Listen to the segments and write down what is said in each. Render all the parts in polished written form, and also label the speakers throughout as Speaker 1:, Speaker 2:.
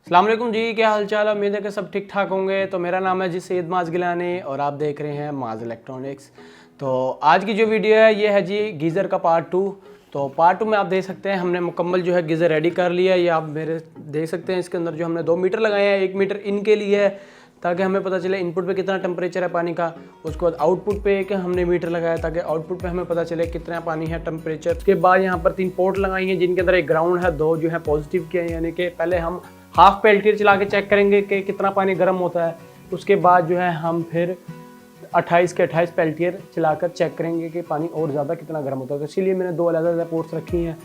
Speaker 1: अस्सलाम वालेकुम जी, क्या हाल चाल। उम्मीद है कि सब ठीक ठाक होंगे। तो मेरा नाम है जी सैयद माज गिलानी और आप देख रहे हैं माज इलेक्ट्रॉनिक्स। तो आज की जो वीडियो है ये है जी गीज़र का पार्ट 2। तो पार्ट 2 में आप देख सकते हैं हमने मुकम्मल जो है गीज़र रेडी कर लिया है। ये आप मेरे देख सकते हैं इसके अंदर जो हमने 2 मीटर लगाए हैं। 1 मीटर इनके लिए है ताकि हमें पता चले इनपुट पे कितना टेम्परेचर है पानी का। उसके बाद आउटपुट पे एक हमने मीटर लगाया ताकि आउटपुट पे हमें पता चले कितना पानी है टेम्परेचर। उसके बाद यहाँ पर 3 पोर्ट लगाई हैं जिनके अंदर एक ग्राउंड है, 2 जो है पॉजिटिव के हैं, यानी कि पहले हम हाफ पेल्टियर चला के चेक करेंगे कि कितना पानी गर्म होता है। उसके बाद जो है हम फिर 28 के 28 पेल्टियर चलाकर चेक करेंगे कि पानी और ज़्यादा कितना गर्म होता है। तो इसीलिए मैंने 2 अलग-अलग पोर्ट्स रखी हैं।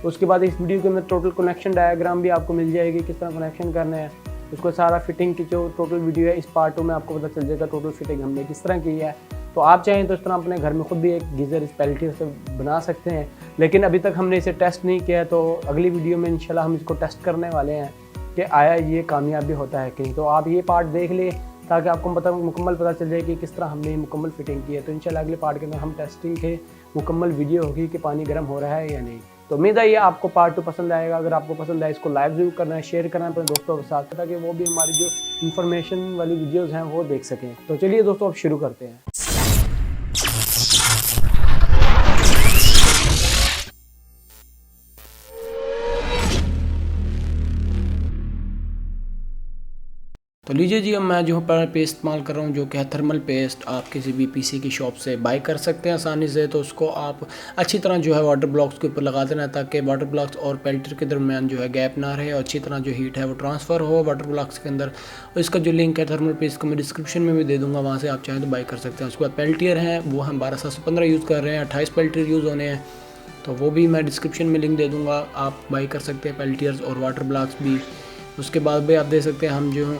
Speaker 1: उसके बाद इस वीडियो के अंदर टोटल कनेक्शन डायग्राम भी आपको मिल जाएगी, किस तरह कनेक्शन करने हैं। उसको सारा फिटिंग की जो टोटल वीडियो है इस पार्ट 2 में आपको पता चल जाएगा टोटल फिटिंग हमने किस तरह की है। तो आप चाहें तो इस तरह अपने घर में खुद भी एक गीज़र इस पेल्टियर से बना सकते हैं, लेकिन अभी तक हमने इसे टेस्ट नहीं किया है। तो अगली वीडियो में इंशाल्लाह हम इसको टेस्ट करने वाले हैं कि आया ये कामयाब भी होता है कहीं। तो आप ये पार्ट देख लें ताकि आपको मुकम्मल पता चल जाए कि किस तरह हमने मुकम्मल फिटिंग की है। तो इंशाल्लाह अगले पार्ट के अंदर हम टेस्टिंग के मुकम्मल वीडियो होगी कि पानी गर्म हो रहा है या नहीं। तो उम्मीद है ये आपको पार्ट 2 पसंद आएगा। अगर आपको पसंद आए इसको लाइव ज़रूर करना है, शेयर करना है अपने दोस्तों के साथ ताकि वो भी हमारी जो इन्फॉर्मेशन वाली वीडियोज़ हैं वो देख सकें। तो चलिए दोस्तों अब शुरू करते हैं। तो लीजिए जी, अब मैं जो पेस्ट इस्तेमाल कर रहा हूँ जो कि है थर्मल पेस्ट। आप किसी भी पीसी की शॉप से बाय कर सकते हैं आसानी से। तो उसको आप अच्छी तरह जो है वाटर ब्लॉक्स के ऊपर लगा देना ताकि वाटर ब्लॉक्स और पेल्टर के दरमियान जो है गैप ना रहे और अच्छी तरह जो हीट है वो ट्रांसफ़र हो वाटर ब्लॉक्स के अंदर। और इसका जो लिंक है थर्मल पेस्ट का मैं डिस्क्रिप्शन में भी दे दूँगा, वहाँ से आप चाहें तो बाय कर सकते हैं। उसके बाद पेल्टियर हैं वो हम 12715 यूज़ कर रहे हैं, 28 पेल्टियर यूज़ होने हैं, तो वो भी मैं डिस्क्रिप्शन में लिंक दे दूँगा, आप बाई कर सकते हैं पेल्टियर्स और वाटर ब्लॉक्स भी। उसके बाद भी आप देख सकते हैं हम जो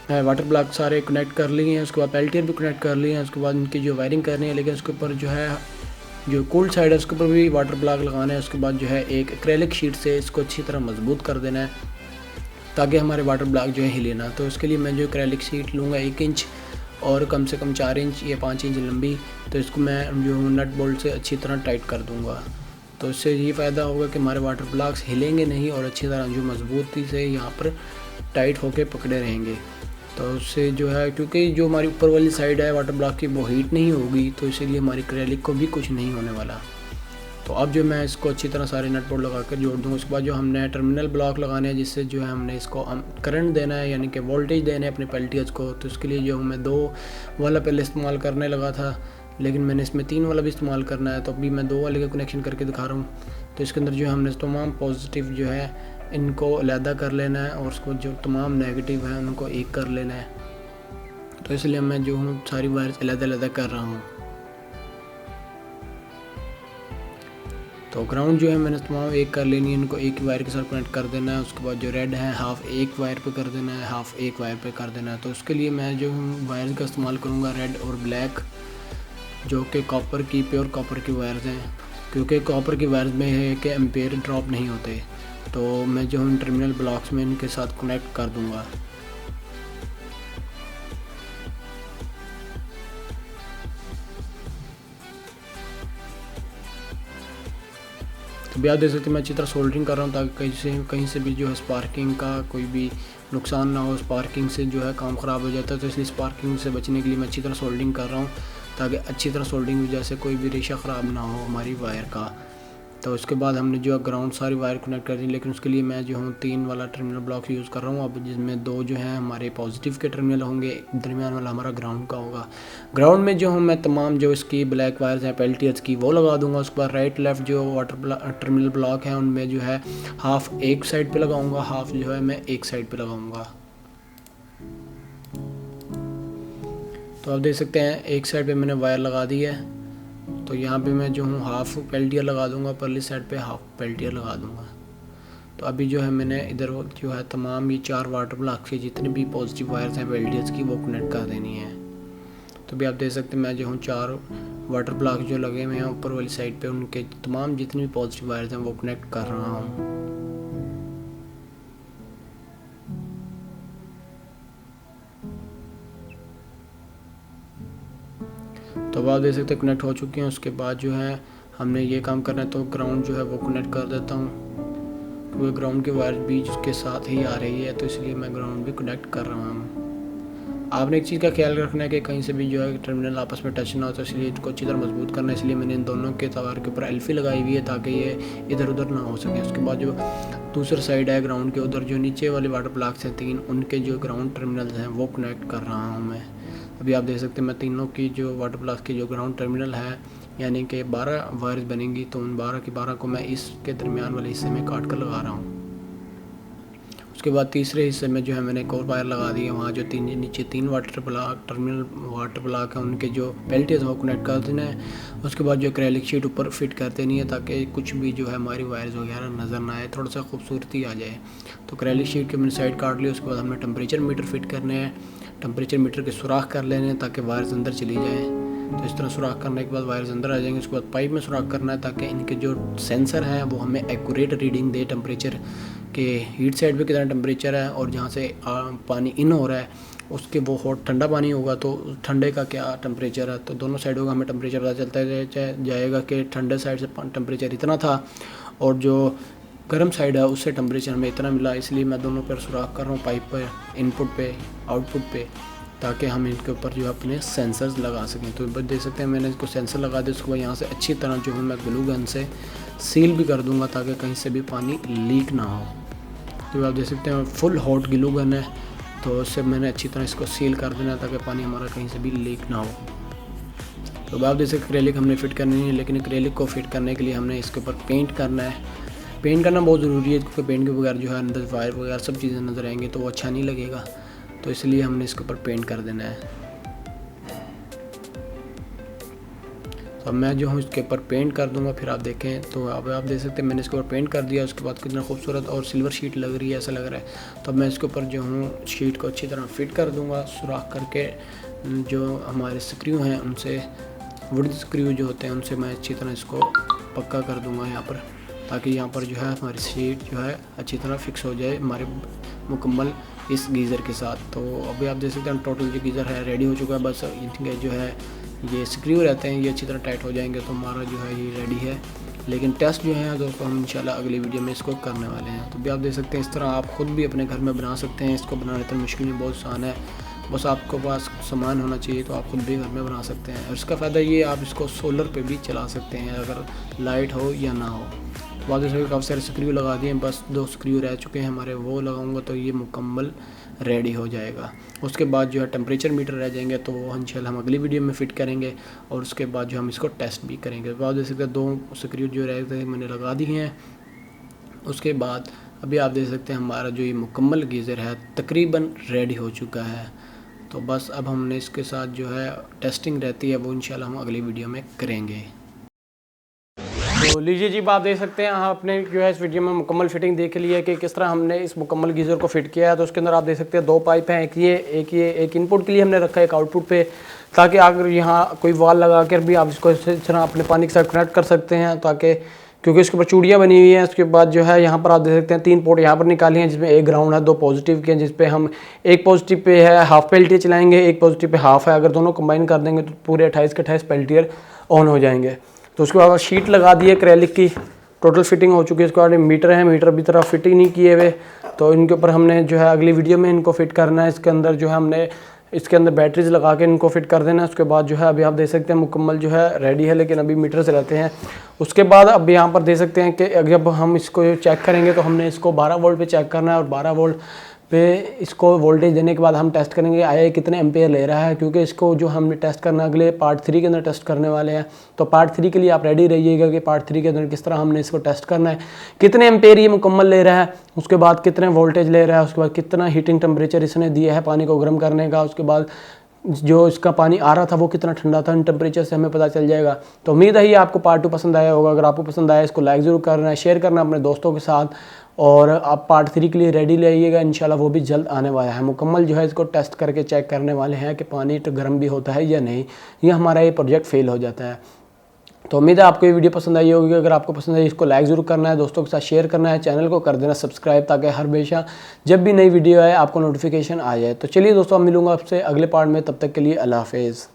Speaker 1: वाटर ब्लॉक सारे कनेक्ट कर लिए हैं। उसके बाद पेल्टियर भी कनेक्ट कर लिए हैं। उसके बाद इनकी जो वायरिंग करनी है, लेकिन उसके ऊपर जो है जो कूल्ड साइड है उसके ऊपर भी वाटर ब्लॉक लगाना है। उसके बाद जो है एक एक्रेलिक शीट से इसको अच्छी तरह मजबूत कर देना है ताकि हमारे वाटर ब्लॉक जो है हिले ना। तो उसके लिए मैं जो एक्रेलिक शीट लूँगा 1 इंच और कम से कम 4 इंच या 5 इंच लंबी। तो इसको मैं जो नट बोल्ट से अच्छी तरह टाइट कर दूँगा। तो इससे ये फ़ायदा होगा कि हमारे वाटर ब्लॉक्स हिलेंगे नहीं और अच्छी तरह जो मजबूती से यहाँ पर टाइट होकर पकड़े रहेंगे। तो उससे जो है, क्योंकि जो हमारी ऊपर वाली साइड है वाटर ब्लॉक की वो हीट नहीं होगी, तो इसीलिए हमारी एक्रेलिक को भी कुछ नहीं होने वाला। तो अब जो मैं इसको अच्छी तरह सारे नट बोल्ट लगा कर जोड़ दूँगा। उसके बाद जो हमने टर्मिनल ब्लॉक लगाने हैं जिससे जो है हमने इसको करंट देना है, यानी कि वोल्टेज देना है अपने पेल्टियर्स को। तो इसके लिए जो मैं 2 वाला पहले इस्तेमाल करने लगा था, लेकिन मैंने इसमें 3 वाला भी इस्तेमाल करना है। तो अभी मैं 2 वाले का कनेक्शन करके दिखा रहा हूँ। तो इसके अंदर जो हमने तमाम पॉजिटिव जो है इनको अलहदा कर लेना है और उसको जो तमाम नेगेटिव है उनको एक कर लेना है। तो इसलिए मैं जो हूँ सारी वायर्स अलग-अलग कर रहा हूँ। तो ग्राउंड जो है मैंने तमाम एक कर लेनी है, इनको एक ही वायर के साथ कनेक्ट कर देना है। उसके बाद जो रेड है हाफ एक वायर पे कर देना है, हाफ एक वायर पे कर देना है। तो उसके लिए मैं जो हूँ वायर्स का इस्तेमाल करूँगा रेड और ब्लैक, जो कि कॉपर की प्योर कॉपर की वायर्स हैं, क्योंकि कॉपर की वायर्स में है कि एम्पेयर ड्रॉप नहीं होते। तो मैं जो हूँ टर्मिनल ब्लॉक्स में इनके साथ कनेक्ट कर दूँगा। तो भी आप देख सकते हैं मैं अच्छी तरह सोल्डरिंग कर रहा हूँ ताकि कहीं से भी जो है स्पार्किंग का कोई भी नुकसान ना हो। स्पार्किंग से जो है काम ख़राब हो जाता है, तो इसलिए स्पार्किंग से बचने के लिए मैं अच्छी तरह सोल्डरिंग कर रहा हूँ ताकि अच्छी तरह सोल्डरिंग की वजह से कोई भी रेशा ख़राब ना हो हमारी वायर का। तो उसके बाद हमने जो है ग्राउंड सारी वायर कनेक्ट कर दी, लेकिन उसके लिए मैं जो हूँ 3 वाला टर्मिनल ब्लॉक यूज़ कर रहा हूँ अब, जिसमें 2 जो हैं हमारे पॉजिटिव के टर्मिनल होंगे, दरमियान वाला हमारा ग्राउंड का होगा। ग्राउंड में जो हूँ मैं तमाम जो इसकी ब्लैक वायर्स हैं पेल्टियर्स की वो लगा दूँगा। उसके बाद राइट लेफ़्ट जो वाटर टर्मिनल ब्लॉक हैं उनमें जो है हाफ़ एक साइड पर लगाऊँगा, हाफ़ जो है मैं एक साइड पर लगाऊँगा। तो आप देख सकते हैं एक साइड पे मैंने वायर लगा दी है। तो यहाँ पे मैं जो हूँ हाफ़ पेल्टियर लगा दूँगा, परली साइड पे हाफ़ पेल्टियर लगा दूँगा। तो अभी जो है मैंने इधर जो है तमाम ये 4 वाटर ब्लॉक के जितने भी पॉजिटिव वायर्स हैं पेल्टियर्स की वो कनेक्ट कर देनी है। तो भी आप देख सकते हैं मैं जो हूँ 4 वाटर ब्लॉक जो लगे हुए हैं ऊपर वाली साइड पर, उनके तमाम जितने भी पॉजिटिव वायर्स हैं वो कनेक्ट कर रहा हूँ। तो अब आप देख सकते हैं कनेक्ट हो चुकी हैं। उसके बाद जो है हमने ये काम करना है, तो ग्राउंड जो है वो कनेक्ट कर देता हूँ, ग्राउंड की वायर भी उसके साथ ही आ रही है, तो इसलिए मैं ग्राउंड भी कनेक्ट कर रहा हूँ। आपने एक चीज़ का ख्याल रखना है कि कहीं से भी जो है टर्मिनल आपस में टच ना हो, तो इसलिए इसको अच्छी तरह मजबूत करना है। इसलिए मैंने इन दोनों के तार के ऊपर एल्फी लगाई हुई है ताकि ये इधर उधर ना हो सके। उसके बाद जो दूसरी साइड है ग्राउंड के उधर जो नीचे वाले वाटर ब्लॉक्स हैं 3, उनके जो ग्राउंड टर्मिनल हैं वो कनेक्ट कर रहा हूँ मैं। अभी आप देख सकते हैं मैं तीनों की जो वाटर ब्लॉक्स की जो ग्राउंड टर्मिनल है यानी कि 12 वायर्स बनेंगी, तो उन 12 की 12 को मैं इसके दरमियान वाले हिस्से में काट कर लगा रहा हूँ। उसके बाद तीसरे हिस्से में जो है मैंने एक और वायर लगा दी है, वहाँ जो नीचे 3 water block terminal water block है उनके जो पेल्टियर्स वो कनेक्ट कर देना है। उसके बाद जो एक्रेलिक शीट ऊपर फिट कर देनी है ताकि कुछ भी जो है हमारी वायर्स वगैरह नज़र ना आए, थोड़ा सा खूबसूरती आ जाए। तो एक्रेलिक शीट के मैंने साइड काट ली। उसके बाद हमें टेम्परेचर मीटर फिट करने हैं, टेम्परेचर मीटर के सुराख कर लेने हैं ताकि वायर्स अंदर चली जाएँ। तो इस तरह सुराख करने के बाद वायर्स अंदर आ जाएंगे। उसके बाद पाइप में सुराख करना है ताकि इनके जो सेंसर हैं वो हमें एक्यूरेट रीडिंग दे टेम्परेचर के, हीट साइड पे कितना टेम्परेचर है और जहाँ से पानी इन हो रहा है उसके वो हॉट ठंडा पानी होगा तो ठंडे का क्या टेम्परेचर है। तो दोनों साइडों का हमें टेम्परेचर पता चलता जाएगा कि ठंडे साइड से टेम्परेचर इतना था और जो गर्म साइड है उससे टेम्परेचर हमें इतना मिला। इसलिए मैं दोनों पर सुराख कर रहा हूँ, पाइप पर, इनपुट पे, आउटपुट पे, ताकि हम इनके ऊपर जो है अपने सेंसर्स लगा सकें। तो बस देख सकते हैं मैंने इसको सेंसर लगा दिया। उसके बाद यहाँ से अच्छी तरह जो है मैं ग्लू गन से सील भी कर दूंगा ताकि कहीं से भी पानी लीक ना हो। तो आप देख सकते हैं फुल हॉट ग्लू गन है, तो उससे मैंने अच्छी तरह इसको सील कर देना ताकि पानी हमारा कहीं से भी लीक ना हो। तो आप देख सकते एक्रेलिक हमने फिट करनी है, लेकिन एक्रेलिक को फिट करने के लिए हमने इसके ऊपर पेंट करना है। पेंट करना बहुत ज़रूरी है क्योंकि पेंट के बगैर जो है अंदर वायर वगैरह सब चीज़ें नज़र आएंगी तो वो अच्छा नहीं लगेगा, तो इसलिए हमने इसके ऊपर पेंट कर देना है। तो अब मैं जो हूँ इसके ऊपर पेंट कर दूंगा, फिर आप देखें तो अब आप देख सकते हैं मैंने इसके ऊपर पेंट कर दिया। उसके बाद कितना खूबसूरत और सिल्वर शीट लग रही है, ऐसा लग रहा है। तो अब मैं इसके ऊपर जो हूँ शीट को अच्छी तरह फिट कर दूंगा, सुराख करके जो हमारे स्क्रू हैं उनसे, वुड स्क्रू जो होते हैं उनसे मैं अच्छी तरह इसको पक्का कर दूँगा यहाँ पर, ताकि यहाँ पर जो है हमारी शीट जो है अच्छी तरह फिक्स हो जाए हमारे मुकम्मल इस गीज़र के साथ। तो अभी आप देख सकते हैं टोटल जो गीज़र है रेडी हो चुका है। बस इनके जो है ये स्क्रू रहते हैं ये अच्छी तरह टाइट हो जाएंगे तो हमारा जो है ये रेडी है। लेकिन टेस्ट जो है दोस्तों हम इंशाल्लाह अगली वीडियो में इसको करने वाले हैं। तो भी आप देख सकते हैं इस तरह आप ख़ुद भी अपने घर में बना सकते हैं। इसको बनाने तो मुश्किल नहीं, बहुत आसान है, बस आपके पास सामान होना चाहिए तो आप खुद भी घर में बना सकते हैं। और इसका फ़ायदा ये आप इसको सोलर पे भी चला सकते हैं अगर लाइट हो या ना हो। तो बाद में काफ़ी सारे स्क्रू लगा दिए, बस 2 स्क्रू रह चुके हैं हमारे, वो लगाऊंगा तो ये मुकम्मल रेडी हो जाएगा। उसके बाद जो है टेम्परेचर मीटर रह जाएंगे तो वो इंशाल्लाह हम अगली वीडियो में फ़िट करेंगे और उसके बाद जो हम इसको टेस्ट भी करेंगे। बाद देख सकते हैं 2 स्क्रू जो रह गए मैंने लगा दिए हैं। उसके बाद अभी आप देख सकते हैं हमारा जो ये मुकम्मल गीज़र है तकरीबन रेडी हो चुका है। तो बस अब हमने इसके साथ जो है टेस्टिंग रहती है वो इंशाल्लाह हम अगली वीडियो में करेंगे। तो लीजिए जी, आप देख सकते हैं आपने जो है इस वीडियो में मुकम्मल फिटिंग देख ली है कि किस तरह हमने इस मुकम्मल गीज़र को फिट किया है। तो उसके अंदर आप देख सकते हैं 2 पाइप हैं, एक इनपुट के लिए हमने रखा है, एक आउटपुट पे, ताकि अगर यहाँ कोई वाल लगा कर भी आप इसको इस तरह अपने पानी के साथ कनेक्ट कर सकते हैं, ताकि क्योंकि इसके ऊपर चूड़ियाँ बनी हुई हैं। उसके बाद जो है यहाँ पर आप देख सकते हैं 3 पोर्ट यहाँ पर निकाली हैं जिसमें एक ग्राउंड है, 2 पॉजिटिव के हैं, जिसपे हम एक पॉजिटिव पे है हाफ पेल्टियर चलाएंगे, एक पॉजिटिव पे हाफ है। अगर दोनों कंबाइन कर देंगे तो पूरे 28 के 28 पेल्टियर ऑन हो जाएंगे। तो उसके बाद शीट लगा दी है एक्रेलिक की, टोटल फिटिंग हो चुकी है। इसके बाद मीटर है, मीटर अभी तरह फिटिंग नहीं किए हुए, तो इनके ऊपर हमने जो है अगली वीडियो में इनको फिट करना है। इसके अंदर जो है हमने इसके अंदर बैटरीज लगा के इनको फिट कर देना है। उसके बाद जो है अभी आप देख सकते हैं मुकम्मल जो है रेडी है, लेकिन अभी मीटर से रहते हैं। उसके बाद अब यहाँ पर देख सकते हैं कि जब हम इसको चेक करेंगे तो हमने इसको 12 वोल्ट पे चेक करना है, और 12 वोल्ट पे इसको वोल्टेज देने के बाद हम टेस्ट करेंगे आया कितने एम्पेयर ले रहा है, क्योंकि इसको जो हमने टेस्ट करना अगले पार्ट 3 के अंदर टेस्ट करने वाले हैं। तो पार्ट 3 के लिए आप रेडी रहिएगा कि पार्ट 3 के अंदर किस तरह हमने इसको टेस्ट करना है, कितने एम्पेयर ये मुकम्मल ले रहा है, उसके बाद कितने वोल्टेज ले रहा है, उसके बाद कितना हीटिंग टेम्परेचर इसने दिया है पानी को गर्म करने का, उसके बाद जो इसका पानी आ रहा था वो कितना ठंडा था, इन टेम्परेचर से हमें पता चल जाएगा। तो उम्मीद है ये आपको पार्ट 2 पसंद आया होगा। अगर आपको पसंद आया इसको लाइक ज़रूर करना है, शेयर करना अपने दोस्तों के साथ, और आप पार्ट 3 के लिए रेडी ले आइएगा इंशाल्लाह, वो भी जल्द आने वाला है। मुकम्मल जो है इसको टेस्ट करके चेक करने वाले हैं कि पानी तो गर्म भी होता है या नहीं, ये हमारा ये प्रोजेक्ट फेल हो जाता है। तो उम्मीद है आपको ये वीडियो पसंद आई होगी। अगर आपको पसंद आई इसको लाइक ज़रूर करना है, दोस्तों के साथ शेयर करना है, चैनल को कर देना सब्सक्राइब, ताकि हर हमेशा जब भी नई वीडियो आए आपको नोटिफिकेशन आ जाए। तो चलिए दोस्तों, मैं मिलूंगा आपसे अगले पार्ट में, तब तक के लिए अल्लाह हाफिज़।